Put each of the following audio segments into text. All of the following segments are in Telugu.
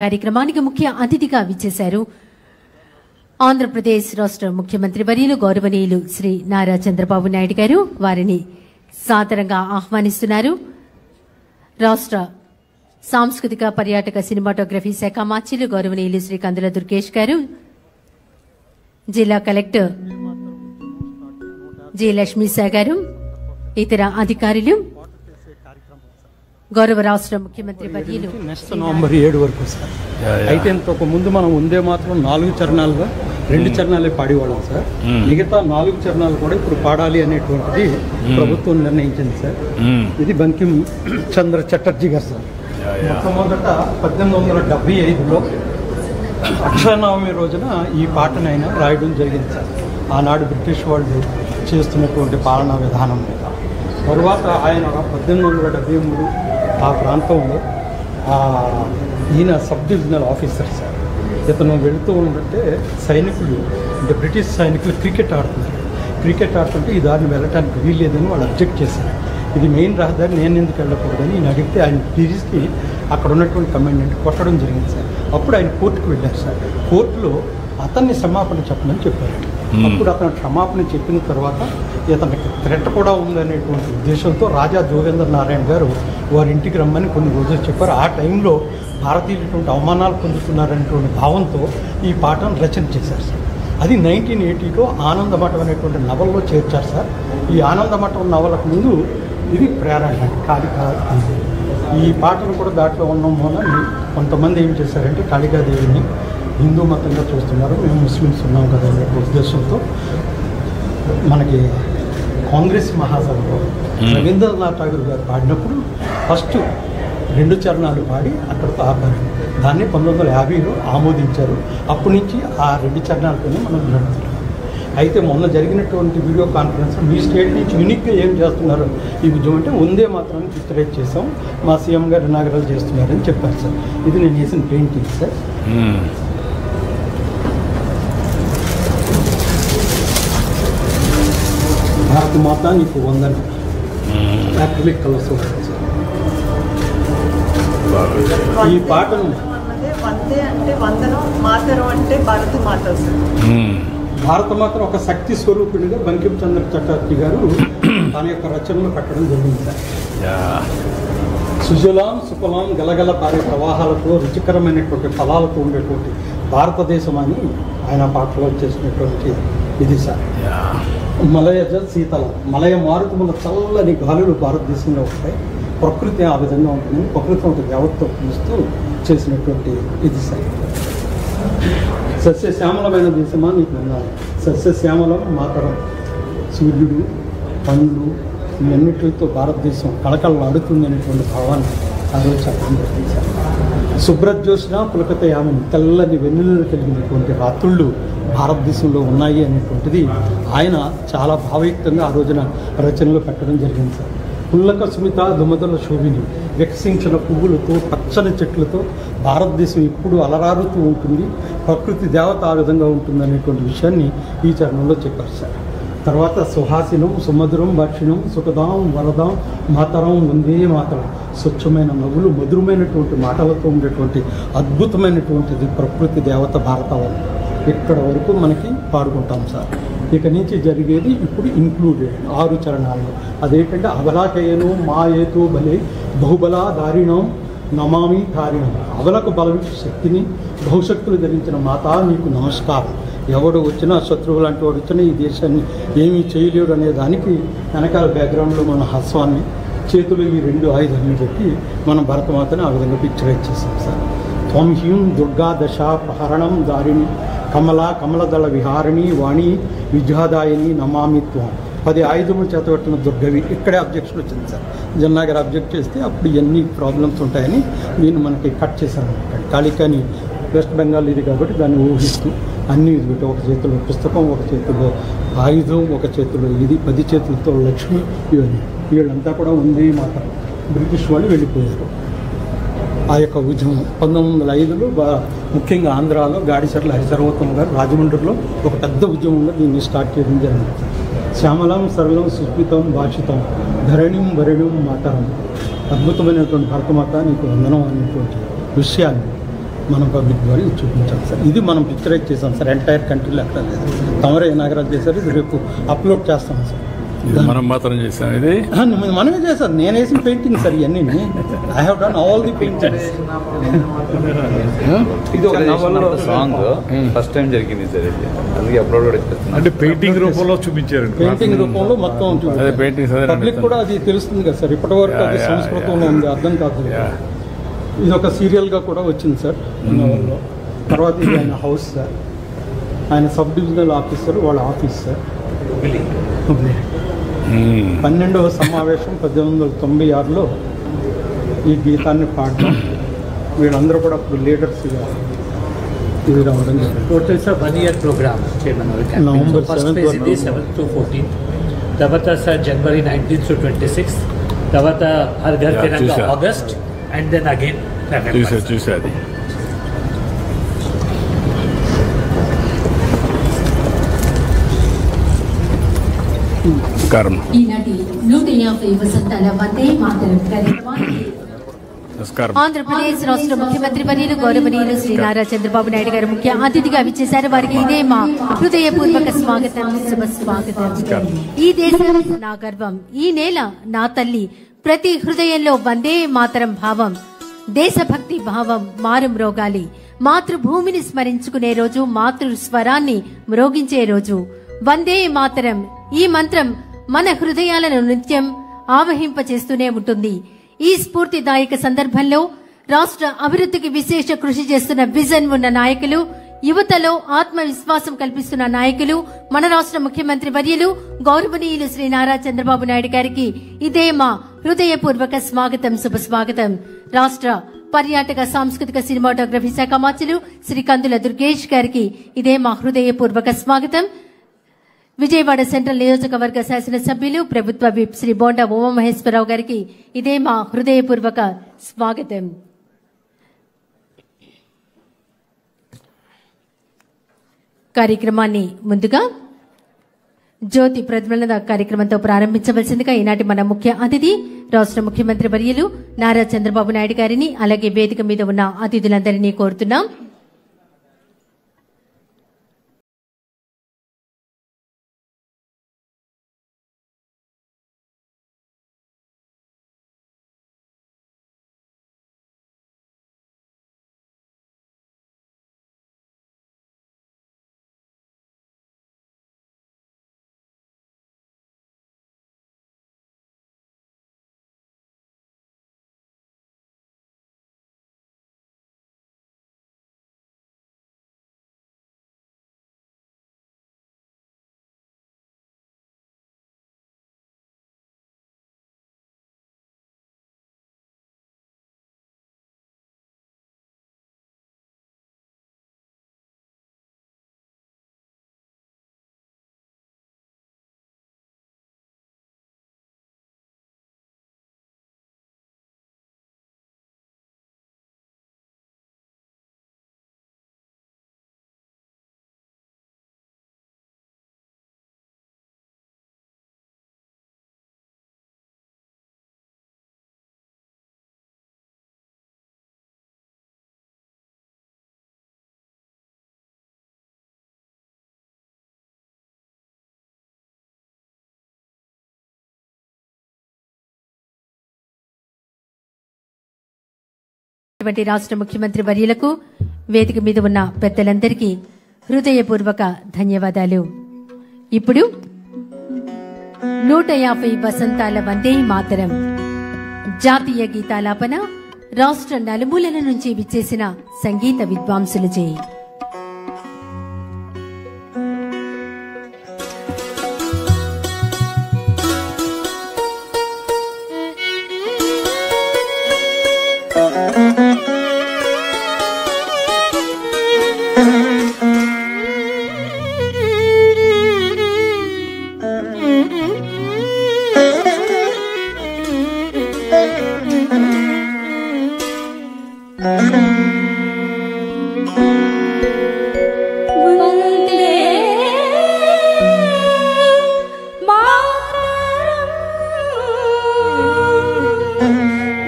కార్యక్రమానికి ముఖ్య అతిథిగా విచ్చేశారు ఆంధ్రప్రదేశ్ రాష్ట్ర ముఖ్యమంత్రి వర్యులు గౌరవనీయులు శ్రీ నారా చంద్రబాబు నాయుడు గారు. వారిని సాదరంగా ఆహ్వానిస్తున్నారు. రాష్ట్ర సాంస్కృతిక పర్యాటక సినిమాటోగ్రఫీ శాఖ మాచిలు గౌరవనీయులు శ్రీ కందుల దుర్గేష్ గారు, జిల్లా కలెక్టర్ జి లక్ష్మీశా గారు, ఇతర అధికారులు, గౌరవ రాష్ట్ర ముఖ్యమంత్రి వర్యులు నెక్స్ట్ నవంబర్ 7 వరకు సార్. అయితే ఇంతకు ముందు మనం ఉందే మాత్రం 4 చరణాలుగా 2 చరణాలే పాడేవాళ్ళం సార్. మిగతా 4 చరణాలు కూడా ఇప్పుడు పాడాలి అనేటువంటిది ప్రభుత్వం నిర్ణయించింది సార్. ఇది బంకిం చంద్ర చటర్జీ గారు సార్. మొట్టమొదట 1875లో అక్షరనవమి రోజున ఈ పాటను ఆయన రాయడం జరిగింది సార్. ఆనాడు బ్రిటిష్ వాళ్ళు చేస్తున్నటువంటి పాలనా విధానం మీద. తరువాత ఆయన 1873 ఆ ప్రాంతంలో ఈయన సబ్ డివిజనల్ ఆఫీసర్ సార్. ఇతను వెళుతూ ఉంటే సైనికులు అంటే బ్రిటిష్ సైనికులు క్రికెట్ ఆడుతుంటే ఈ దారిని వెళ్ళటానికి వీల్లేదని వాళ్ళు అబ్జెక్ట్ చేశారు. ఇది మెయిన్ రహదారి, నేను ఎందుకు వెళ్ళకూడదని ఈయన అడిగితే ఆయన తిరిగి అక్కడ ఉన్నటువంటి కమాండెంట్ కొట్టడం జరిగింది సార్. అప్పుడు ఆయన కోర్టుకు వెళ్ళారు సార్. కోర్టులో అతన్ని క్షమాపణ చెప్పమని చెప్పారు. అప్పుడు అతను క్షమాపణ చెప్పిన తర్వాత ఇతనికి థ్రెట్ కూడా ఉందనేటువంటి ఉద్దేశంతో రాజా జోగేంద్ర నారాయణ గారు వారి ఇంటికి రమ్మని కొన్ని రోజులు చెప్పారు. ఆ టైంలో భారతీయులటువంటి అవమానాలు పొందుతున్నారనేటువంటి భావంతో ఈ పాటను రచన చేశారు సార్. అది 1980లో ఆనందమఠం అనేటువంటి నవల్లో చేర్చారు సార్. ఈ ఆనందమఠం నవలకు ముందు ఇది ప్రేరణ కాళికా. ఈ పాటలు కూడా దాంట్లో ఉన్న మూలన కొంతమంది ఏం చేశారంటే కాళికాదేవిని హిందూ మతంగా చూస్తున్నారు, మేము ముస్లిమ్స్ ఉన్నాం కదా అనే ఉద్దేశంతో మనకి కాంగ్రెస్ మహాసభలో రవీంద్రనాథ్ ఠాగూర్ గారు పాడినప్పుడు ఫస్ట్ 2 చరణాలు పాడి అక్కడితో ఆపారు. దాన్ని 1950లో ఆమోదించారు. అప్పటి నుంచి ఆ 2 చరణాలతోనే మనం నడుపుతున్నాం. అయితే మొన్న జరిగినటువంటి వీడియో కాన్ఫరెన్స్లో మీ స్టేట్ నుంచి యూనిక్గా ఏం చేస్తున్నారు ఈ ఉద్యమం అంటే ఉందే మాత్రాన్ని చిత్రేట్ చేసాం, మా సీఎం గారు ఇనాగరాలు చేస్తున్నారని చెప్పారు సార్. ఇది నేను వేసిన పెయింటింగ్ సార్. భారత మాత నీకు వందనం యాక్రిలిక్ కలర్స్. ఈ పాటను వందే అంటే వందనం, మాతరం అంటే భారత మాత. భారత మాత్రం ఒక శక్తి స్వరూపుడిగా బంకిం చంద్ర చటర్జీ గారు తన యొక్క రచనలు కట్టడం జరిగింది సార్. సుజలాం సుఫలాం గలగల పారే ప్రవాహాలతో రుచికరమైనటువంటి ఫలాలతో ఉండేటువంటి భారతదేశం అని ఆయన పాటలో చేసినటువంటి ఇది సార్. మలయజ శీతలం, మలయ మారుతముల చల్లని గాలులు భారతదేశంలో ఉంటాయి. ప్రకృతి ఆ విధంగా ఉంటుంది. ప్రకృతి ఒక దేవతతో పిలుస్తూ చేసినటువంటి ఇది సార్. సస్యశ్యామలమైన దేశమా నీకు ఉండాలి, సస్యశ్యామలం మాతరం. సూర్యుడు, పండ్లు ఇవన్నిటితో భారతదేశం కళకళలాడుతుంది అనేటువంటి భావాన్ని ఆ రోజు చెప్పడం జరిగింది సార్. శుభ్రజ్యోత్స్న పులకత యామం, తెల్లని వెన్నులను కలిగినటువంటి రాత్రుళ్ళు భారతదేశంలో ఉన్నాయి అనేటువంటిది ఆయన చాలా భావయుక్తంగా ఆ రోజున రచనలో పెట్టడం జరిగింది సార్. పుల్లక సుమిత దుమదల శోభిని, వికసించిన పువ్వులతో పచ్చని చెట్లతో భారతదేశం ఎప్పుడు అలరారుతూ ఉంటుంది, ప్రకృతి దేవత ఆ విధంగా ఉంటుంది అనేటువంటి విషయాన్ని ఈ చరణంలో చెప్పారు సార్. తర్వాత సుహాసినం సుమధురం భక్షిణం సుఖదాం వరదాం మాతరం వందే మాతరం. స్వచ్ఛమైన నవ్వులు మధురమైనటువంటి మాటలతో ఉండేటువంటి అద్భుతమైనటువంటిది ప్రకృతి దేవత భారతవనం. ఇక్కడ వరకు మనకి పాడుకుంటాం సార్. ఇక నుంచి జరిగేది ఇప్పుడు ఇంక్లూడెడ్ 6 చరణాల్లో. అదేంటంటే అబలాకయను మా ఏతో బలే బహుబలా దారిణం నమామి తారిణం. అవలకు బలవించే శక్తిని బహుశక్తులు ధరించిన మాత నీకు నమస్కారం. ఎవడు వచ్చినా శత్రువు లాంటి వాడు వచ్చినా ఈ దేశాన్ని ఏమీ చేయలేడు అనే దానికి వెనకాల బ్యాక్గ్రౌండ్లో మన హస్వాన్ని చేతులు ఈ 2 ఆయుధాలను పెట్టి మనం భరతమాతని ఆ విధంగా పిక్చరైజ్ చేస్తాం సార్. త్వం హ్యూం దుర్గా దశ ప్రహరణం దారిణి కమల కమలదళ విహారిణి వాణి విద్యాదాయిని నమామి త్వం. 10 ఆయుధములు చేతబట్టిన దుర్గవి. ఇక్కడే అబ్జెక్షన్ వచ్చింది సార్. జన్నా గారు అబ్జెక్ట్ చేస్తే అప్పుడు ఇవన్నీ ప్రాబ్లమ్స్ ఉంటాయని నేను మనకి కట్ చేశాను అనమాట. కాళికాని వెస్ట్ బెంగాల్ ఇది కాబట్టి దాన్ని ఊహిస్తూ అన్నీ ఇది ఒక చేతిలో పుస్తకం, ఒక చేతిలో ఆయుధం, ఒక చేతిలో ఇది, 10 చేతులతో లక్ష్మి, ఇవన్నీ. వీళ్ళంతా కూడా ఉంది మాత్రం బ్రిటిష్ వాళ్ళు వెళ్ళిపోయారు. ఆ యొక్క ఉద్యమం 1905లో ముఖ్యంగా ఆంధ్రాలో గాడిసర్ల హరిసర్వోత్తమ గారు రాజమండ్రిలో ఒక పెద్ద ఉద్యమంగా దీన్ని స్టార్ట్ చేయడం జరిగింది. శ్యామలం సరళం సుస్మితం భాషితం ధరణిం వరణిం మాతరం. అద్భుతమైనటువంటి భారతమాత నీకు వందనం అనేటువంటి విషయాన్ని మనం పబ్లిక్ ద్వారా ఇది చూపించాం సార్. ఇది మనం పిక్చరైజ్ చేసాం సార్, ఎంటైర్ కంట్రీలో ఎక్కడ లేదు. తమరే ఇనాగరేట్ చేశారు, ఇది రేపు అప్లోడ్ చేస్తాం సార్. మనం మాత్రం చేసాం, ఇది మనమే చేశారు. నేను వేసిన పెయింటింగ్ సార్ ఇవన్నీ. I have done all the paintings. ఇది ఒక సాంగ్ ఫస్ట్ టైం జరిగింది సార్, అందుకే అప్లోడ్ కూడా చేస్తున్నాం. అంటే పెయింటింగ్ రూపంలో చూపించారు, పెయింటింగ్ రూపంలో మొత్తం పబ్లిక్ కూడా అది తెలుస్తుంది కదా సార్. ఇప్పటి వరకు అది సంస్కృతంలో ఉంది, అర్థం కాదు. ఇది ఒక సీరియల్గా కూడా వచ్చింది సార్. తర్వాత ఇది ఆయన హౌస్ సార్, ఆయన సబ్ డివిజనల్ ఆఫీసర్ వాళ్ళ ఆఫీస్ సార్. 12వ సమావేశం 1896లో ఈ గీతాన్ని పాడడం. వీళ్ళందరూ కూడా అప్పుడు లీడర్స్గా ఇది రావడం జరిగింది. Total sir 1 year programme November 7th 7 to 14, తర్వాత సార్ January 19th to 26, తర్వాత Har Ghar Tiranga August, and then again చూసాది. ఈనాటి 150 వసంతాల వందే మాతరం కార్యక్రమానికి ఆంధ్రప్రదేశ్ రాష్ట్ర ముఖ్యమంత్రి వర్యులు గౌరవనీయులు శ్రీ నారా చంద్రబాబు నాయుడు గారు ముఖ్య అతిథిగా విచ్చేశారు. వారికి ఇదే మా హృదయపూర్వక స్వాగతం, శుభ స్వాగతం. ఈ దేశం నా గర్వం, ఈ నేల నా తల్లి, ప్రతి హృదయంలో వందే మాతరం భావం, దేశభక్తి భావం మారుమ్రోగాలి. మాతృభూమిని స్మరించుకునే రోజు, మాతృ స్వరాన్ని మ్రోగించే రోజు. వందే మాతరం ఈ మంత్రం మన హృదయాలను నిత్యం ఆవహింపచేస్తూనే ఉంటుంది. ఈ స్ఫూర్తిదాయక సందర్భంలో రాష్ట్ర అభివృద్ధికి విశేష కృషి చేస్తున్న విజన్ ఉన్న నాయకులు, యువతలో ఆత్మవిశ్వాసం కల్పిస్తున్న నాయకులు, మన రాష్ట్ర ముఖ్యమంత్రి వర్యులు గౌరవనీయులు శ్రీ నారా చంద్రబాబు నాయుడు గారికి ఇదే మా హృదయపూర్వక స్వాగతం, శుభ స్వాగతం. రాష్ట్ర పర్యాటక సాంస్కృతిక సినిమాటోగ్రఫీ శాఖ మంత్రులు శ్రీ కందుల దుర్గేష్ గారికి ఇదే మా హృదయపూర్వక స్వాగతం. విజయవాడ సెంట్రల్ నియోజకవర్గ శాసనసభ్యులు ప్రభుత్వ విప్ శ్రీ బోండా ఉమామహేశ్వరరావు గారికి ఇదే మా హృదయపూర్వక స్వాగతం. కార్యక్రమాన్ని ముందుగా జ్యోతి ప్రజ్వలన కార్యక్రమంతో ప్రారంభించవలసిందిగా ఈనాటి మన ముఖ్య అతిథి రాష్ట్ర ముఖ్యమంత్రి వర్యులు నారా చంద్రబాబు నాయుడు గారిని, అలాగే వేదిక మీద ఉన్న అతిథులందరినీ కోరుతున్నాం. రాష్ట్ర ముఖ్యమంత్రి వర్యులకు, వేదిక మీద ఉన్న పెద్దలందరికీ హృదయపూర్వక ధన్యవాదాలు. ఇప్పుడు 150 వసంతాల వందే మాతరం జాతీయ గీతాలాపన రాష్ట్ర నలుమూలల నుంచి విచ్చేసిన సంగీత విద్వాంసులచే.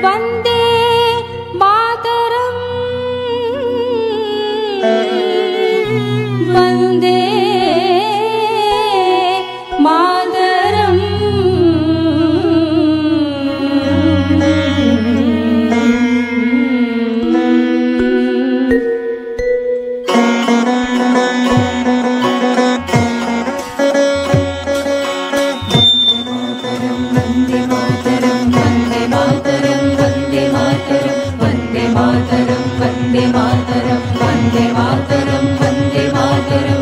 వందే మాతరం మాతరం వందే మాతరం వందే మాతరం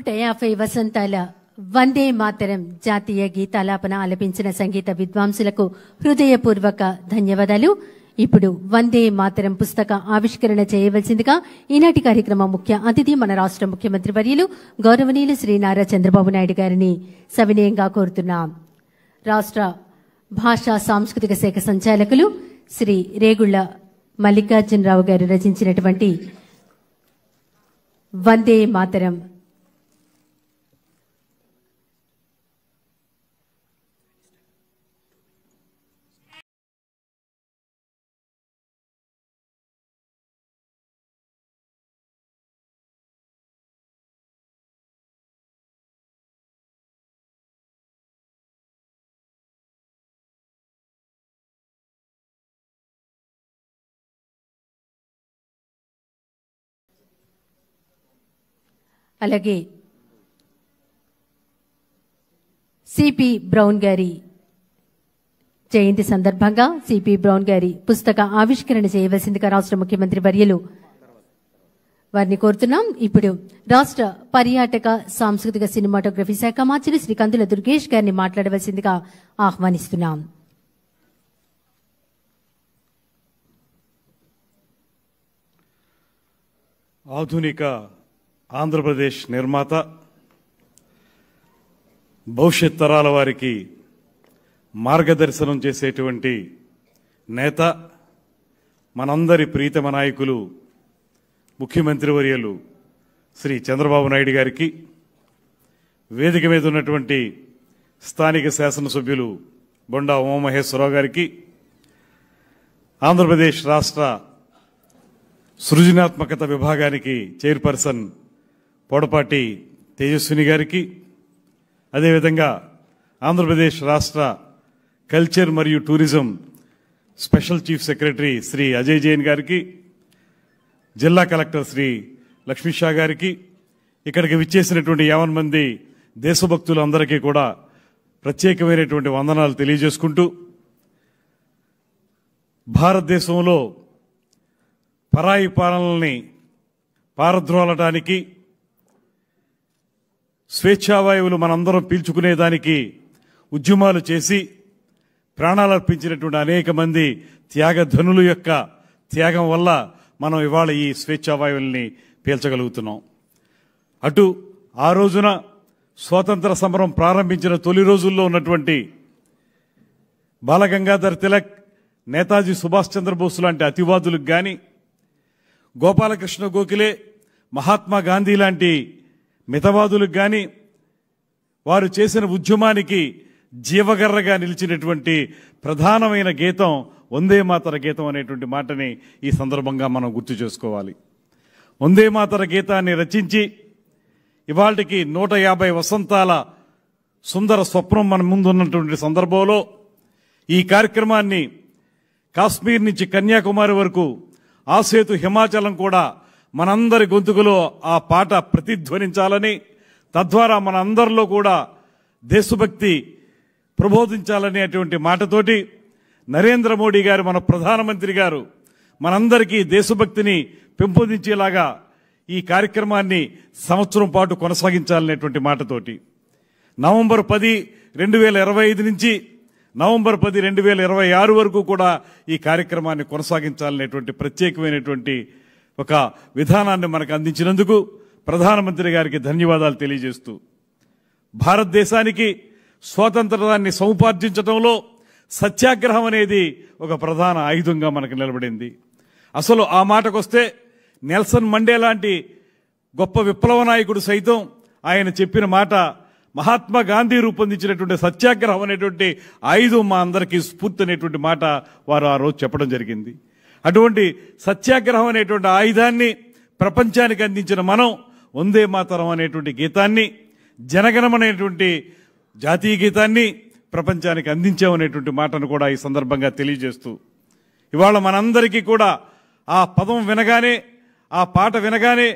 150 వసంతాల వందే మాతరం జాతీయ గీతాలాపన ఆలపించిన సంగీత విద్వాంసులకు హృదయపూర్వక ధన్యవాదాలు. ఇప్పుడు వందే మాతరం పుస్తక ఆవిష్కరణ చేయవలసిందిగా ఈనాటి కార్యక్రమం ముఖ్య అతిథి మన రాష్ట్ర ముఖ్యమంత్రి వర్యులు గౌరవనీయులు శ్రీ నారా చంద్రబాబు నాయుడు గారిని సవినయంగా కోరుతున్నాం. రాష్ట్ర భాషా సాంస్కృతిక శాఖ సంచాలకులు శ్రీ రేగుళ్ల మల్లికార్జునరావు గారు రచించినటువంటి వందే మాతరం అలాగే సిపి బ్రౌన్ గారి జయంతి సందర్భంగా సిపి బ్రౌన్ గారి పుస్తక ఆవిష్కరణ చేయవలసిందిగా రాష్ట్ర ముఖ్యమంత్రి వర్యులు వారిని కోరుతున్నాం. ఇప్పుడు రాష్ట్ర పర్యాటక సాంస్కృతిక సినిమాటోగ్రఫీ శాఖ మంత్రి శ్రీ కందుల దుర్గేష్ గారిని మాట్లాడవలసిందిగా ఆహ్వానిస్తున్నాం. ఆధునిక ఆంధ్రప్రదేశ్ నిర్మాత, భవిష్యత్ తరాల వారికి మార్గదర్శనం చేసేటువంటి నేత, మనందరి ప్రీతమ నాయకులు ముఖ్యమంత్రి వర్యులు శ్రీ చంద్రబాబు నాయుడు గారికి, వేదిక మీద ఉన్నటువంటి స్థానిక శాసనసభ్యులు బొండా ఉమామహేశ్వరరావు గారికి, ఆంధ్రప్రదేశ్ రాష్ట్ర సృజనాత్మకత విభాగానికి చైర్పర్సన్ పొడపాటి తేజస్విని గారికి, అదేవిధంగా ఆంధ్రప్రదేశ్ రాష్ట్ర కల్చర్ మరియు tourism special chief secretary Shri Ajay Jain గారికి, జిల్లా కలెక్టర్ శ్రీ లక్ష్మీషా గారికి, ఇక్కడికి విచ్చేసినటువంటి 50 మంది దేశభక్తులందరికీ కూడా ప్రత్యేకమైనటువంటి వందనాలు తెలియజేసుకుంటూ, భారతదేశంలో పరాయి పాలనల్ని పారద్రోలటానికి, స్వేచ్ఛావాయువులు మనందరం పీల్చుకునేదానికి ఉద్యమాలు చేసి ప్రాణాలర్పించినటువంటి అనేక మంది త్యాగధనుల యొక్క త్యాగం వల్ల మనం ఇవాళ ఈ స్వేచ్ఛావాయువుల్ని పీల్చగలుగుతున్నాం. అటు ఆ రోజున స్వాతంత్ర సమరం ప్రారంభించిన తొలి రోజుల్లో ఉన్నటువంటి బాలగంగాధర్ తిలక్, నేతాజీ సుభాష్ చంద్రబోస్ లాంటి అతివాదులకు కానీ, గోపాలకృష్ణ గోఖలే, మహాత్మా గాంధీ లాంటి మితవాదులకు కానీ వారు చేసిన ఉద్యమానికి జీవగర్రగా నిలిచినటువంటి ప్రధానమైన గీతం వందే మాతర గీతం అనేటువంటి మాటని ఈ సందర్భంగా మనం గుర్తు చేసుకోవాలి. వందే మాతర గీతాన్ని రచించి ఇవాళకి 150 వసంతాల సుందర స్వప్నం మన ముందున్నటువంటి సందర్భంలో ఈ కార్యక్రమాన్ని కాశ్మీర్ నుంచి కన్యాకుమారి వరకు, ఆసేతు హిమాచలం కూడా మనందరి గొంతుకులో ఆ పాట ప్రతిధ్వనించాలని, తద్వారా మనందరిలో కూడా దేశభక్తి ప్రబోధించాలనేటువంటి మాటతోటి నరేంద్ర మోడీ గారు, మన ప్రధానమంత్రి గారు మనందరికీ దేశభక్తిని పెంపొందించేలాగా ఈ కార్యక్రమాన్ని సంవత్సరం పాటు కొనసాగించాలనేటువంటి మాటతోటి నవంబర్ 10, 2025 నుంచి నవంబర్ 10, 2026 వరకు కూడా ఈ కార్యక్రమాన్ని కొనసాగించాలనేటువంటి ప్రత్యేకమైనటువంటి ఒక విధానాన్ని మనకు అందించినందుకు ప్రధానమంత్రి గారికి ధన్యవాదాలు తెలియజేస్తూ, భారతదేశానికి స్వాతంత్రాన్ని సముపార్జించడంలో సత్యాగ్రహం అనేది ఒక ప్రధాన ఆయుధంగా మనకు నిలబడింది. అసలు ఆ మాటకొస్తే నెల్సన్ మండేలా లాంటి గొప్ప విప్లవ నాయకుడు సైతం ఆయన చెప్పిన మాట, మహాత్మా గాంధీ రూపొందించినటువంటి సత్యాగ్రహం అనేటువంటి ఆయుధం మా అందరికీ స్ఫూర్తి అనేటువంటి మాట వారు ఆ రోజు చెప్పడం జరిగింది. అటువంటి సత్యాగ్రహం అనేటువంటి ఆయుధాన్ని ప్రపంచానికి అందించిన మనం వందే మాతరం అనేటువంటి గీతాన్ని, జనగణమనేటువంటి జాతీయ గీతాన్ని ప్రపంచానికి అందించామనేటువంటి మాటను కూడా ఈ సందర్భంగా తెలియజేస్తూ, ఇవాళ మనందరికీ కూడా ఆ పదం వినగానే, ఆ పాట వినగానే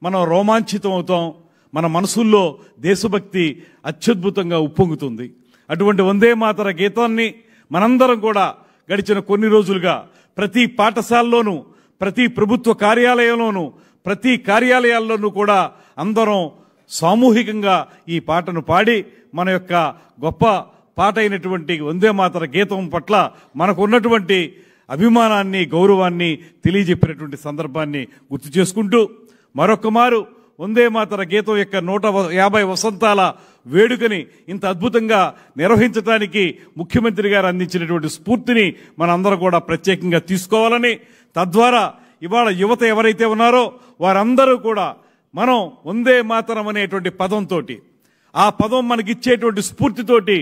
మనం రోమాంచితం అవుతాం. మన మనసుల్లో దేశభక్తి అత్యద్భుతంగా ఉప్పొంగుతుంది. అటువంటి వందే మాతర గీతాన్ని మనందరం కూడా గడిచిన కొన్ని రోజులుగా ప్రతి పాఠశాలలోనూ, ప్రతి ప్రభుత్వ కార్యాలయంలోనూ, ప్రతి కార్యాలయాల్లోనూ కూడా అందరం సామూహికంగా ఈ పాటను పాడి మన యొక్క గొప్ప పాట అయినటువంటి వందే మాతర గీతం పట్ల మనకున్నటువంటి అభిమానాన్ని గౌరవాన్ని తెలియజెప్పినటువంటి సందర్భాన్ని గుర్తు చేసుకుంటూ మరొక్క మారు వందే మాతర గీతం యొక్క 150 వసంతాల వేడుకని ఇంత అద్భుతంగా నిర్వహించడానికి ముఖ్యమంత్రి గారు అందించినటువంటి స్ఫూర్తిని మనందరం కూడా ప్రత్యేకంగా తీసుకోవాలని, తద్వారా ఇవాళ యువత ఎవరైతే ఉన్నారో వారందరూ కూడా మనం వందే మాతరం అనేటువంటి పదంతో, ఆ పదం మనకిచ్చేటువంటి స్ఫూర్తితోటి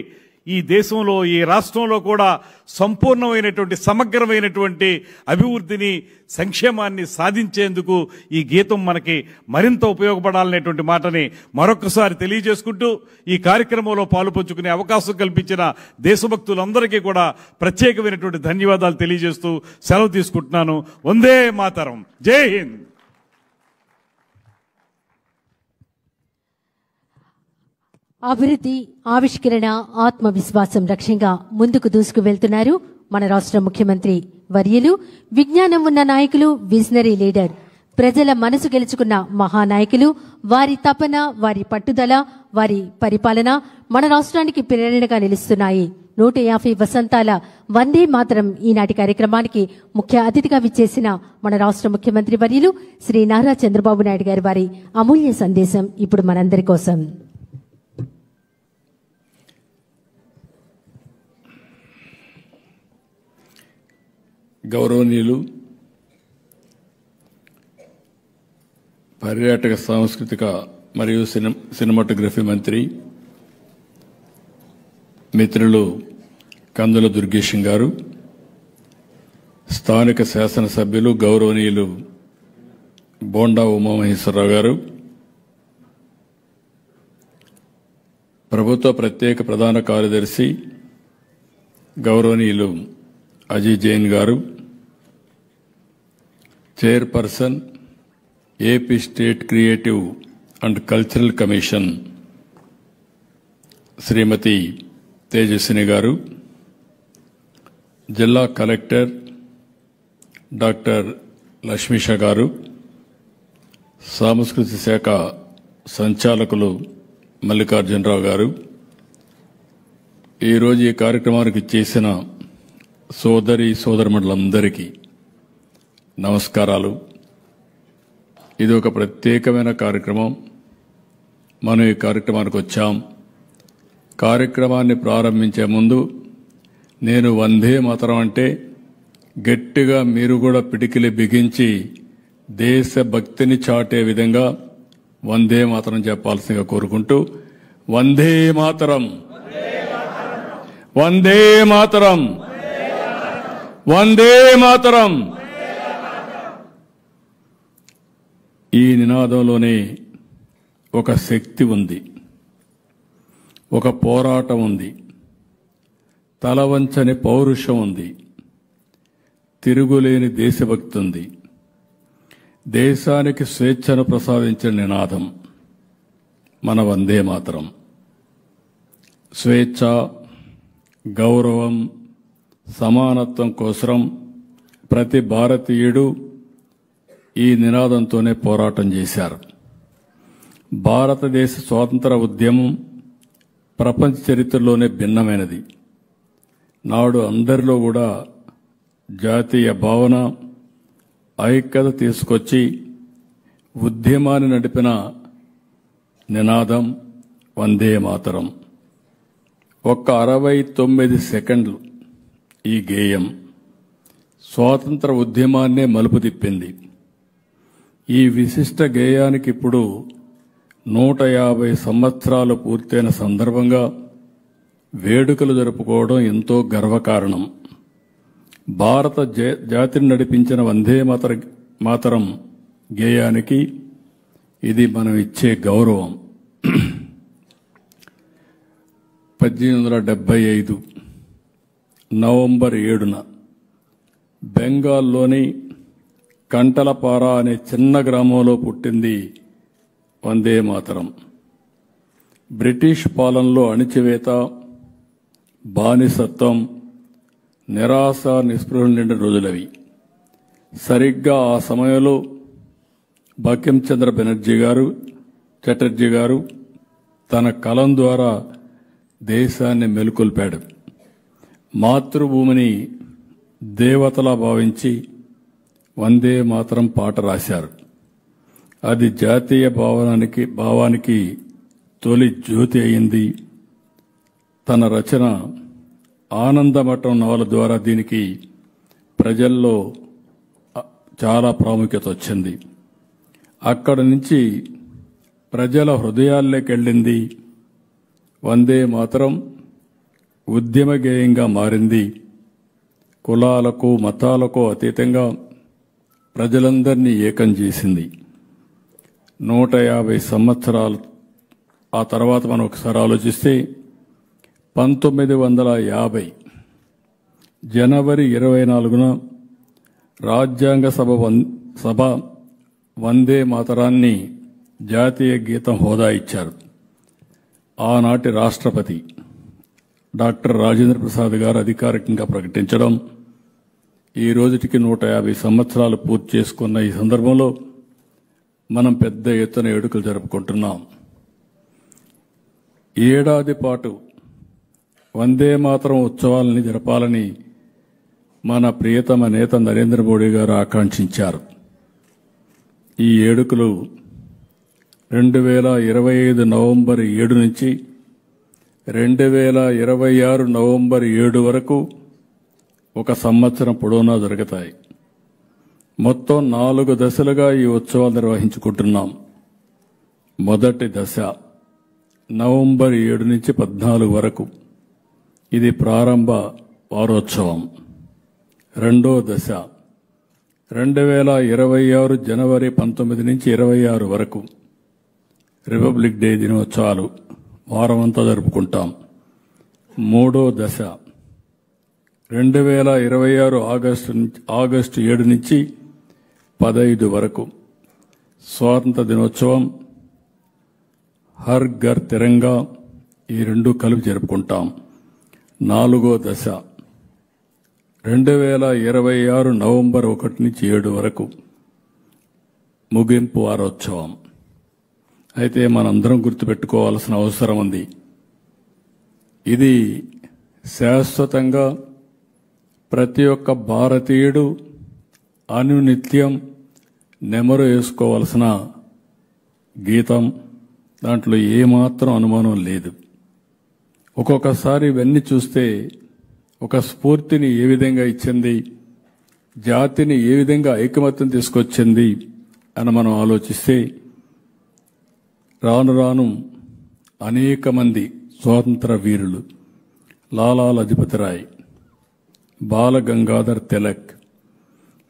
ఈ దేశంలో ఈ రాష్ట్రంలో కూడా సంపూర్ణమైనటువంటి సమగ్రమైనటువంటి అభివృద్ధిని సంక్షేమాన్ని సాధించేందుకు ఈ గీతం మనకి మరింత ఉపయోగపడాలనేటువంటి మాటని మరొకసారి తెలియజేసుకుంటూ ఈ కార్యక్రమంలో పాలుపంచుకునే అవకాశం కల్పించిన దేశభక్తులందరికీ కూడా ప్రత్యేకమైనటువంటి ధన్యవాదాలు తెలియజేస్తూ సెలవు తీసుకుంటున్నాను. వందే మాతరం. జై హింద్. అభివృద్ధి, ఆవిష్కరణ, ఆత్మవిశ్వాసం లక్ష్యంగా ముందుకు దూసుకు వెళ్తున్నారు మన రాష్ట్ర ముఖ్యమంత్రి వర్యులు. విజ్ఞానం ఉన్న నాయకులు, విజనరీ లీడర్, ప్రజల మనసు గెలుచుకున్న మహానాయకులు. వారి తపన, వారి పట్టుదల, వారి పరిపాలన మన రాష్ట్రానికి ప్రేరణగా నిలుస్తున్నాయి. 150 వసంతాల వందే మాతరం ఈనాటి కార్యక్రమానికి ముఖ్య అతిథిగా విచ్చేసిన మన రాష్ట్ర ముఖ్యమంత్రి వర్యులు శ్రీ నారా చంద్రబాబు నాయుడు గారి వారి అమూల్య సందేశం ఇప్పుడు మనందరి కోసం. గౌరవనీయులు పర్యాటక సాంస్కృతిక మరియు సినిమాటోగ్రఫీ మంత్రి మిత్రులు కందుల దుర్గేశం గారు, స్థానిక శాసనసభ్యులు గౌరవనీయులు బోండా ఉమామహేశ్వరరావు గారు, ప్రభుత్వ ప్రత్యేక ప్రధాన కార్యదర్శి గౌరవనీయులు అజయ్ జైన్ గారు, chairperson AP state creative and cultural commission Shrimati Tejaswini గారు, జిల్లా కలెక్టర్ డాక్టర్ లక్ష్మీష గారు, సాంస్కృతిక శాఖ సంచాలకులు మల్లికార్జునరావు గారు, ఈరోజు ఈ కార్యక్రమానికి చేసిన సోదరిమణులందరికీ నమస్కారాలు. ఇది ఒక ప్రత్యేకమైన కార్యక్రమం. మనం ఈ కార్యక్రమానికి వచ్చాం. కార్యక్రమాన్ని ప్రారంభించే ముందు నేను వందే మాతరం అంటే గట్టిగా మీరు కూడా పిడికిలి బిగించి దేశభక్తిని చాటే విధంగా వందే మాతరం చెప్పాల్సిందిగా కోరుకుంటూ, వందే మాతరం, వందే మాతరం, వందే మాతరం. ఈ నినాదంలోనే ఒక శక్తి ఉంది, ఒక పోరాటం ఉంది, తలవంచని పౌరుషం ఉంది, తిరుగులేని దేశభక్తి ఉంది, దేశానికి స్వేచ్ఛను ప్రసాదించిన నినాదం మన వందే మాతరం. స్వేచ్ఛ, గౌరవం, సమానత్వం కోసం ప్రతి భారతీయుడు ఈ నినాదంతోనే పోరాటం చేశారు. భారతదేశ స్వాతంత్ర ఉద్యమం ప్రపంచ చరిత్రలోనే భిన్నమైనది. నాడు అందరిలో కూడా జాతీయ భావన, ఐక్యత తీసుకొచ్చి ఉద్యమాన్ని నడిపిన నినాదం వందే మాతరం. ఒక్క 69 సెకండ్లు ఈ గేయం స్వాతంత్ర ఉద్యమాన్నే మలుపు తిప్పింది. ఈ విశిష్ట గేయానికి ఇప్పుడు 150 సంవత్సరాలు పూర్తయిన సందర్భంగా వేడుకలు జరుపుకోవడం ఎంతో గర్వకారణం. భారత జాతిని నడిపించిన వందే మాతరం గేయానికి ఇది మనం ఇచ్చే గౌరవం. 1875 నవంబర్ 7న బెంగాల్లోని కంటలపార అనే చిన్న గ్రామంలో పుట్టింది వందే మాతరం. బ్రిటిష్ పాలనలో అణిచివేత, బానిసత్వం, నిరాశ, నిస్పృహలు నిండిన రోజులవి. సరిగ్గా ఆ సమయంలో బంకించంద్ర బెనర్జీ గారు చటర్జీ గారు తన కలం ద్వారా దేశాన్ని మెలుకొల్పాడు. మాతృభూమిని దేవతలా భావించి వందే మాతరం పాట రాశారు. అది జాతీయ భావానికి తొలి జ్యోతి అయింది. తన రచన ఆనందమఠం నవల ద్వారా దీనికి ప్రజల్లో చాలా ప్రాముఖ్యత వచ్చింది. అక్కడి నుంచి ప్రజల హృదయాల్లోకి వెళ్ళింది. వందే మాతరం ఉద్యమ గేయంగా మారింది. కులాలకు మతాలకు అతీతంగా ప్రజలందరినీ ఏకం చేసింది. 150 సంవత్సరాలు ఆ తర్వాత మనం ఒకసారి ఆలోచిస్తే 1950 జనవరి 24న రాజ్యాంగ సభ వందే మాతరాన్ని జాతీయ గీతం హోదా ఇచ్చారు. ఆనాటి రాష్ట్రపతి డాక్టర్ రాజేంద్ర ప్రసాద్ గారు అధికారికంగా ప్రకటించడం, ఈ రోజుకి 150 సంవత్సరాలు పూర్తి చేసుకున్న ఈ సందర్భంలో మనం పెద్ద ఎత్తున వేడుకలు జరుపుకుంటున్నాం. ఏడాది పాటు వందే మాతరం ఉత్సవాలని జరపాలని మన ప్రియతమ నేత నరేంద్ర మోడీ గారు ఆకాంక్షించారు. ఈ వేడుకలు 2025 నవంబర్ 7 నుంచి 2026 నవంబర్ 7 వరకు ఒక సంవత్సరం పొడవునా జరుగుతాయి. మొత్తం 4 దశలుగా ఈ ఉత్సవాలు నిర్వహించుకుంటున్నాం. మొదటి దశ నవంబర్ 7 నుంచి 14 వరకు, ఇది ప్రారంభ వారోత్సవం. రెండో దశ 2026 జనవరి 19 నుంచి 26 వరకు రిపబ్లిక్ డే దినోత్సవాలు వారమంతా జరుపుకుంటాం. మూడో దశ 2026 ఆగస్టు 7 నుంచి 15 వరకు స్వాతంత్ర దినోత్సవం, హర్ ఘర్ తిరంగా, ఈ రెండు కలిపి జరుపుకుంటాం. నాలుగో దశ 2026 నవంబర్ 1 నుంచి 7 వరకు ముగింపు వారోత్సవం. అయితే మనందరం గుర్తుపెట్టుకోవాల్సిన అవసరం ఉంది. ఇది శాశ్వతంగా ప్రతి ఒక్క భారతీయుడు అనునిత్యం నెమరు వేసుకోవాల్సిన గీతం. దాంట్లో ఏమాత్రం అనుమానం లేదు. ఒక్కొక్కసారి ఇవన్నీ చూస్తే ఒక స్ఫూర్తిని ఏ విధంగా ఇచ్చింది, జాతిని ఏ విధంగా ఐకమత్యం తీసుకొచ్చింది అని మనం ఆలోచిస్తే రాను రాను అనేక మంది స్వాతంత్ర వీరులు, లాలా లజపతి రాయ్, బాల గంగాధర్ తిలక్,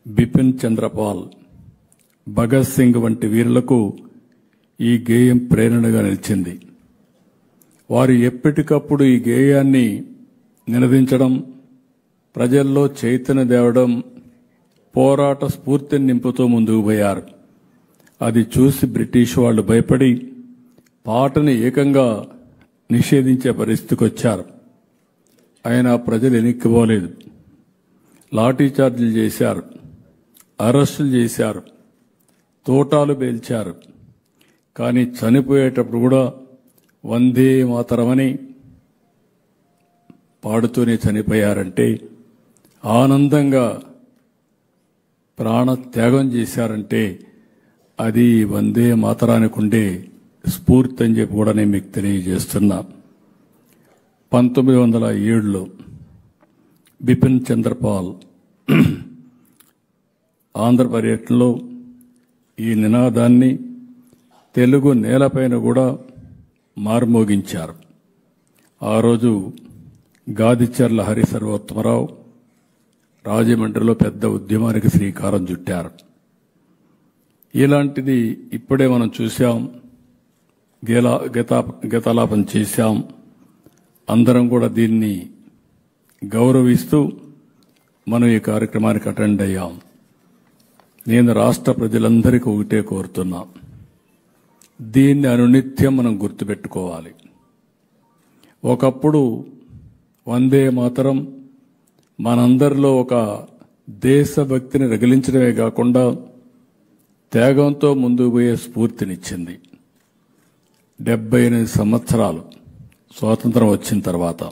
బిపిన్ చంద్రపాల్, భగత్ సింగ్ వంటి వీరులకు ఈ గేయం ప్రేరణగా నిలిచింది. వారు ఎప్పటికప్పుడు ఈ గేయాన్ని నినదించడం, ప్రజల్లో చైతన్యం తేవడం, పోరాట స్ఫూర్తిని నింపుతూ ముందుకు పోయారు. అది చూసి బ్రిటిష్ వాళ్ళు భయపడి పాటను ఏకంగా నిషేధించే పరిస్థితికి వచ్చారు. అయినా ప్రజలు ఎనిక్కిపోలేదు. లాఠీచార్జీలు చేశారు, అరెస్టులు చేశారు, తోటాలు పేల్చారు. కానీ చనిపోయేటప్పుడు కూడా వందే మాతరమని పాడుతూనే చనిపోయారంటే, ఆనందంగా ప్రాణ త్యాగం చేశారంటే అది వందే మాతరానికి ఉండే స్ఫూర్తి అని చెప్పి కూడా నేను మీకు తెలియజేస్తున్నా. 1907లో బిపిన్ చంద్రపాల్ ఆంధ్ర పర్యటనలో ఈ నినాదాన్ని తెలుగు నేలపైన కూడా మార్మోగించారు. ఆ రోజు గాదిచర్ల హరి సర్వోత్తమరావు రాజమండ్రిలో పెద్ద ఉద్యమానికి శ్రీకారం చుట్టారు. ఇలాంటిది ఇప్పుడే మనం చూశాం, గీతాలాపన చేశాం. అందరం కూడా దీన్ని గౌరవిస్తూ మనం ఈ కార్యక్రమానికి అటెండ్ అయ్యాం. నేను రాష్ట్ర ప్రజలందరికీ ఒకటే కోరుతున్నా, దీన్ని అనునిత్యం మనం గుర్తుపెట్టుకోవాలి. ఒకప్పుడు వందే మాతరం మనందరిలో ఒక దేశభక్తిని రగిలించడమే కాకుండా త్యాగంతో ముందుకు పోయే స్ఫూర్తినిచ్చింది. 78 సంవత్సరాలు స్వాతంత్రం వచ్చిన తర్వాత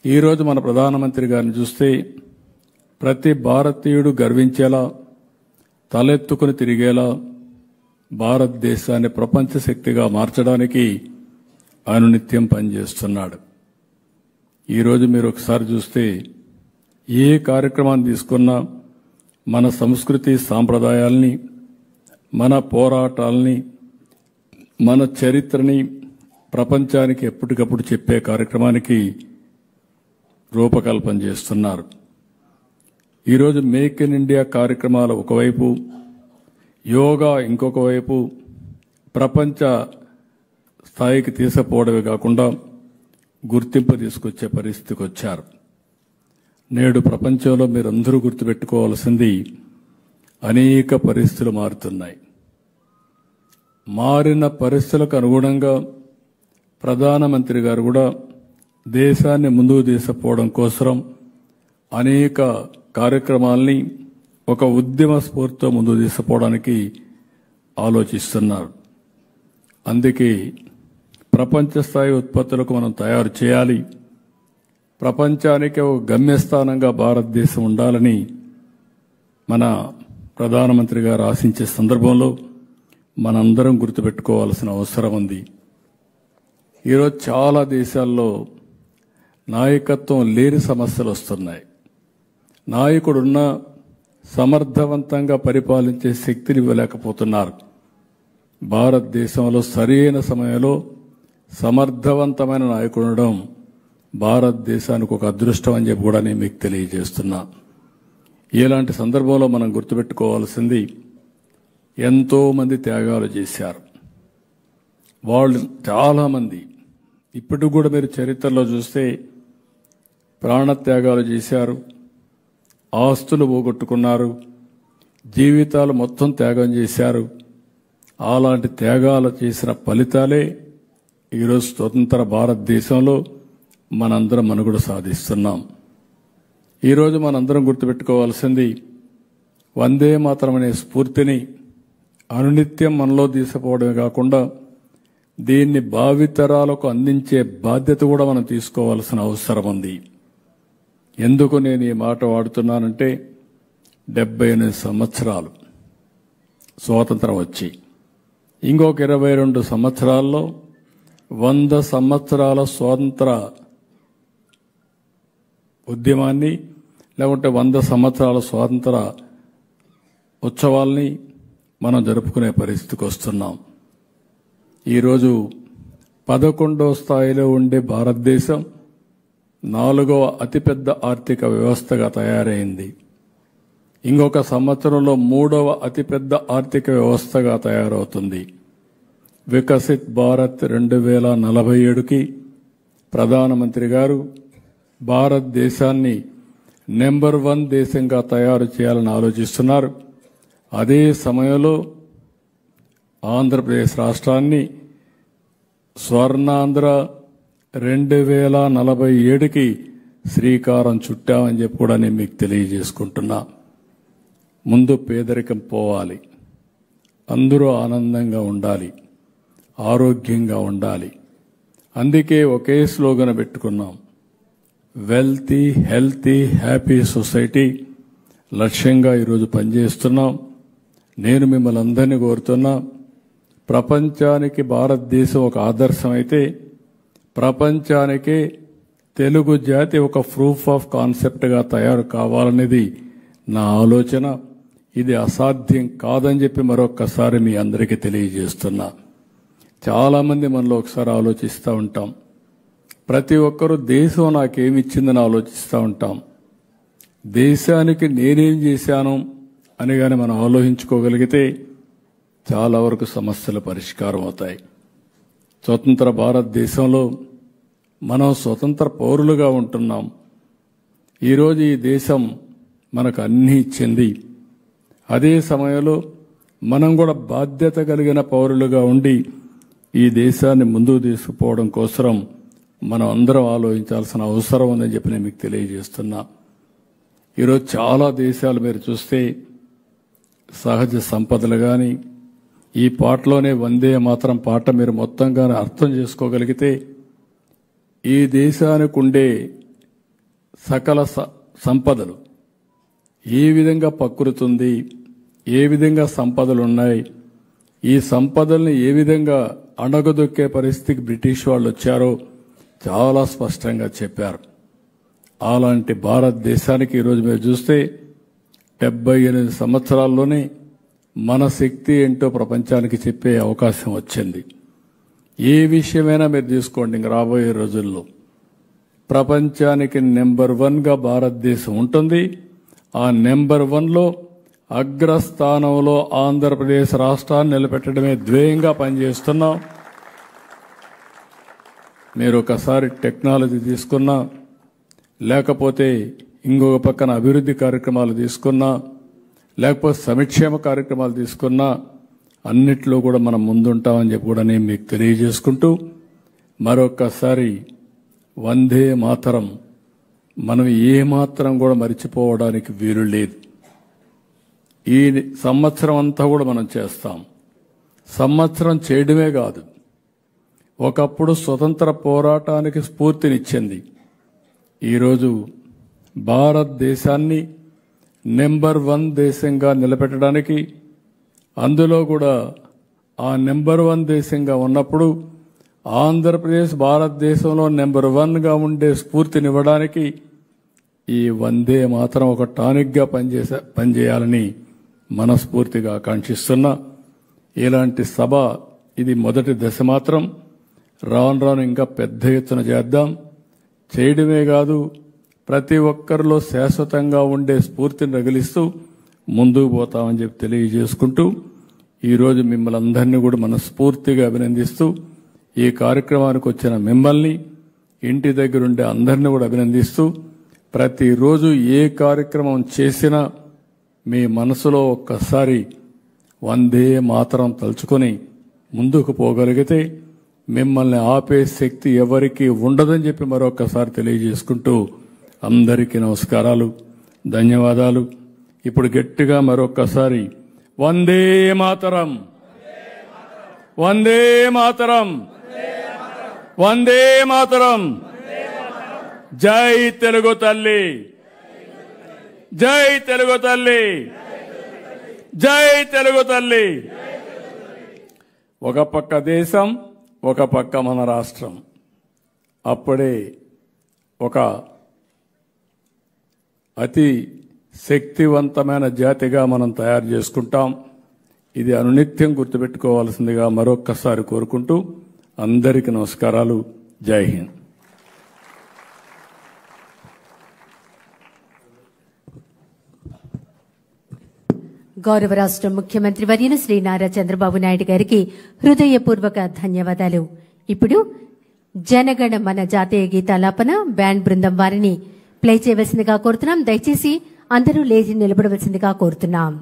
ఈరోజు మన ప్రధానమంత్రి గారిని చూస్తే ప్రతి భారతీయుడు గర్వించేలా తలెత్తుకుని తిరిగేలా భారతదేశాన్ని ప్రపంచ శక్తిగా మార్చడానికి అనునిత్యం పనిచేస్తున్నాడు. ఈరోజు మీరు ఒకసారి చూస్తే ఏ కార్యక్రమాన్ని తీసుకున్నా మన సంస్కృతి సాంప్రదాయాల్ని, మన పోరాటాల్ని, మన చరిత్రని ప్రపంచానికి ఎప్పటికప్పుడు చెప్పే కార్యక్రమానికి రూపకల్పన చేస్తున్నారు. ఈరోజు మేక్ ఇన్ ఇండియా కార్యక్రమాలు ఒకవైపు, యోగా ఇంకొక వైపు ప్రపంచ స్థాయికి తీసుకుపోవడమే కాకుండా గుర్తింపు తీసుకొచ్చే పరిస్థితికి వచ్చారు. నేడు ప్రపంచంలో మీరందరూ గుర్తుపెట్టుకోవాల్సింది అనేక పరిస్థితులు మారుతున్నాయి. మారిన పరిస్థితులకు అనుగుణంగా ప్రధానమంత్రి గారు కూడా దేశాన్ని ముందుకు తీసుకుపోవడం కోసం అనేక కార్యక్రమాల్ని ఒక ఉద్యమ స్ఫూర్తితో ముందుకు తీసుకుపోవడానికి ఆలోచిస్తున్నారు. అందుకే ప్రపంచ స్థాయి ఉత్పత్తులకు మనం తయారు చేయాలి, ప్రపంచానికి ఒక గమ్యస్థానంగా భారతదేశం ఉండాలని మన ప్రధానమంత్రి గారు ఆశించే సందర్భంలో మనందరం గుర్తుపెట్టుకోవాల్సిన అవసరం ఉంది. ఈరోజు చాలా దేశాల్లో నాయకత్వం లేని సమస్యలు వస్తున్నాయి. నాయకుడున్నా సమర్థవంతంగా పరిపాలించే శక్తిని ఇవ్వలేకపోతున్నారు. భారతదేశంలో సరైన సమయంలో సమర్థవంతమైన నాయకుడు ఉండడం భారతదేశానికి ఒక అదృష్టం అని చెప్పి కూడా నేను మీకు తెలియజేస్తున్నా. ఇలాంటి సందర్భంలో మనం గుర్తుపెట్టుకోవాల్సింది ఎంతో మంది త్యాగాలు చేశారు. వాళ్ళు చాలామంది ఇప్పటికి కూడా మీరు చరిత్రలో చూస్తే ప్రాణత్యాగాలు చేశారు, ఆస్తులు పోగొట్టుకున్నారు, జీవితాలు మొత్తం త్యాగం చేశారు. అలాంటి త్యాగాలు చేసిన ఫలితాలే ఈరోజు స్వతంత్ర భారతదేశంలో మనందరం మనుగడ సాధిస్తున్నాం. ఈరోజు మనందరం గుర్తుపెట్టుకోవాల్సింది వందే మాతరం అనే స్ఫూర్తిని అనునిత్యం మనలో తీసుకుపోవడమే కాకుండా దీన్ని భావితరాలకు అందించే బాధ్యత కూడా మనం తీసుకోవాల్సిన అవసరం ఉంది. ఎందుకు నేను ఈ మాట వాడుతున్నానంటే 78 సంవత్సరాలు స్వాతంత్రం వచ్చి ఇంకొక 22 సంవత్సరాల్లో 100 సంవత్సరాల స్వాతంత్ర ఉద్యమాన్ని లేకుంటే 100 సంవత్సరాల స్వాతంత్ర ఉత్సవాల్ని మనం జరుపుకునే పరిస్థితికి వస్తున్నాం. ఈరోజు 11వ స్థాయిలో ఉండే భారతదేశం 4వ అతిపెద్ద ఆర్థిక వ్యవస్థగా తయారైంది. ఇంకొక సంవత్సరంలో 3వ అతిపెద్ద ఆర్థిక వ్యవస్థగా తయారవుతుంది. వికసిత్ భారత్ 2047కి ప్రధానమంత్రి గారు భారతదేశాన్ని నెంబర్ 1 దేశంగా తయారు చేయాలని ఆలోచిస్తున్నారు. అదే సమయంలో ఆంధ్రప్రదేశ్ రాష్ట్రాన్ని స్వర్ణాంధ్ర 2047కి శ్రీకారం చుట్టామని చెప్పి కూడా నేను మీకు తెలియజేసుకుంటున్నా. ముందు పేదరికం పోవాలి, అందరూ ఆనందంగా ఉండాలి, ఆరోగ్యంగా ఉండాలి. అందుకే ఒకే స్లోగన్ పెట్టుకున్నాం, వెల్తీ హెల్తీ హ్యాపీ సొసైటీ లక్ష్యంగా ఈరోజు పనిచేస్తున్నాం. నేను మిమ్మల్ని అందరినీ కోరుతున్నా, ప్రపంచానికి భారతదేశం ఒక ఆదర్శం అయితే ప్రపంచానికే తెలుగు జాతి ఒక ప్రూఫ్ ఆఫ్ కాన్సెప్ట్గా తయారు కావాలనేది నా ఆలోచన. ఇది అసాధ్యం కాదని చెప్పి మరొక్కసారి మీ అందరికీ తెలియజేస్తున్నా. చాలామంది మనలో ఒకసారి ఆలోచిస్తూ ఉంటాం, ప్రతి ఒక్కరూ దేశం నాకేమిచ్చిందని ఆలోచిస్తూ ఉంటాం. దేశానికి నేనేం చేశాను అని కానీ మనం ఆలోచించుకోగలిగితే చాలా వరకు సమస్యలు పరిష్కారం అవుతాయి. స్వతంత్ర భారతదేశంలో మనం స్వతంత్ర పౌరులుగా ఉంటున్నాం. ఈరోజు ఈ దేశం మనకు అన్నీ ఇచ్చింది. అదే సమయంలో మనం కూడా బాధ్యత కలిగిన పౌరులుగా ఉండి ఈ దేశాన్ని ముందుకు తీసుకుపోవడం కోసం మనం అందరం ఆలోచించాల్సిన అవసరం ఉందని చెప్పి నేను మీకు తెలియజేస్తున్నా. ఈరోజు చాలా దేశాలు మీరు చూస్తే సహజ సంపదలు కానీ ఈ పాటలోనే వందే మాతరం పాట మీరు మొత్తంగా అర్థం చేసుకోగలిగితే ఈ దేశానికి ఉండే సకల సంపదలు ఏ విధంగా పక్కురుతుంది, ఏ విధంగా సంపదలున్నాయి, ఈ సంపదల్ని ఏ విధంగా అణగదొక్కే పరిస్థితికి బ్రిటిష్ వాళ్ళు వచ్చారో చాలా స్పష్టంగా చెప్పారు. అలాంటి భారతదేశానికి ఈరోజు మీరు చూస్తే 78 సంవత్సరాల్లోనే మన శక్తి ఏంటో ప్రపంచానికి చెప్పే అవకాశం వచ్చింది. ఏ విషయమైనా మీరు తీసుకోండి, ఇంక రాబోయే రోజుల్లో ప్రపంచానికి నెంబర్ 1గా భారతదేశం ఉంటుంది. ఆ నెంబర్ 1లో అగ్రస్థానంలో ఆంధ్రప్రదేశ్ రాష్ట్రాన్ని నిలబెట్టడమే ధ్యేయంగా పనిచేస్తున్నాం. మీరు ఒకసారి టెక్నాలజీ తీసుకున్నా, లేకపోతే ఇంకొక పక్కన అభివృద్ధి కార్యక్రమాలు తీసుకున్నా, లేకపోతే సంక్షేమ కార్యక్రమాలు తీసుకున్నా అన్నిట్లో కూడా మనం ముందుంటామని చెప్పి కూడా నేను మీకు తెలియజేసుకుంటూ మరొక్కసారి వందే మాతరం మనం ఏమాత్రం కూడా మరిచిపోవడానికి వీలు లేదు. ఈ సంవత్సరం అంతా కూడా మనం చేస్తాం. సంవత్సరం చేయడమే కాదు, ఒకప్పుడు స్వతంత్ర పోరాటానికి స్ఫూర్తినిచ్చింది. ఈరోజు భారతదేశాన్ని నెంబర్ 1 దేశంగా నిలబెట్టడానికి, అందులో కూడా ఆ నెంబర్ 1 దేశంగా ఉన్నప్పుడు ఆంధ్రప్రదేశ్ భారతదేశంలో నెంబర్ 1గా ఉండే స్ఫూర్తినివ్వడానికి ఈ వందే మాత్రం ఒక టానిక్గా పనిచేయాలని మనస్ఫూర్తిగా ఆకాంక్షిస్తున్నా. ఇలాంటి సభ ఇది మొదటి దశ మాత్రం. రాను రాను ఇంకా పెద్ద ఎత్తున చేద్దాం. చేయడమే కాదు, ప్రతి ఒక్కరిలో శాశ్వతంగా ఉండే స్ఫూర్తిని రగిలిస్తూ ముందుకు పోతామని చెప్పి తెలియజేసుకుంటూ ఈరోజు మిమ్మల్ని అందరినీ కూడా మనస్ఫూర్తిగా అభినందిస్తూ ఈ కార్యక్రమానికి వచ్చిన మిమ్మల్ని, ఇంటి దగ్గరుండే అందరినీ కూడా అభినందిస్తూ ప్రతిరోజు ఏ కార్యక్రమం చేసినా మీ మనసులో ఒక్కసారి వందే మాతరం తలుచుకొని ముందుకు పోగలిగితే మిమ్మల్ని ఆపే శక్తి ఎవరికీ ఉండదని చెప్పి మరొకసారి తెలియజేసుకుంటూ అందరికీ నమస్కారాలు, ధన్యవాదాలు. ఇప్పుడు గట్టిగా మరొకసారి వందే మాతరం, వందే మాతరం, వందే మాతరం. జై తెలుగు తల్లి, జై తెలుగు తల్లి, జై తెలుగు తల్లి. ఒక పక్క దేశం, ఒక పక్క మన రాష్ట్రం. అప్పుడే ఒక అతి శక్తివంతమైన జాతిగా మనం తయారు చేసుకుంటాం. ఇది అనునిత్యం గుర్తుపెట్టుకోవాల్సిందిగా మరొక్కసారి కోరుకుంటూ అందరికీ నమస్కారాలు. జై హింద్. గౌరవ రాష్ట్ర ముఖ్యమంత్రి వర్యులు శ్రీ నారా చంద్రబాబు నాయుడు గారికి హృదయపూర్వక ధన్యవాదాలు. ఇప్పుడు జనగణ మన జాతీయ గీతాలాపన బ్యాండ్ బృందం వారిని ప్లే చేయవలసిందిగా కోరుతున్నాం. దయచేసి అందరూ లేచి నిలబడవలసిందిగా కోరుతున్నాం.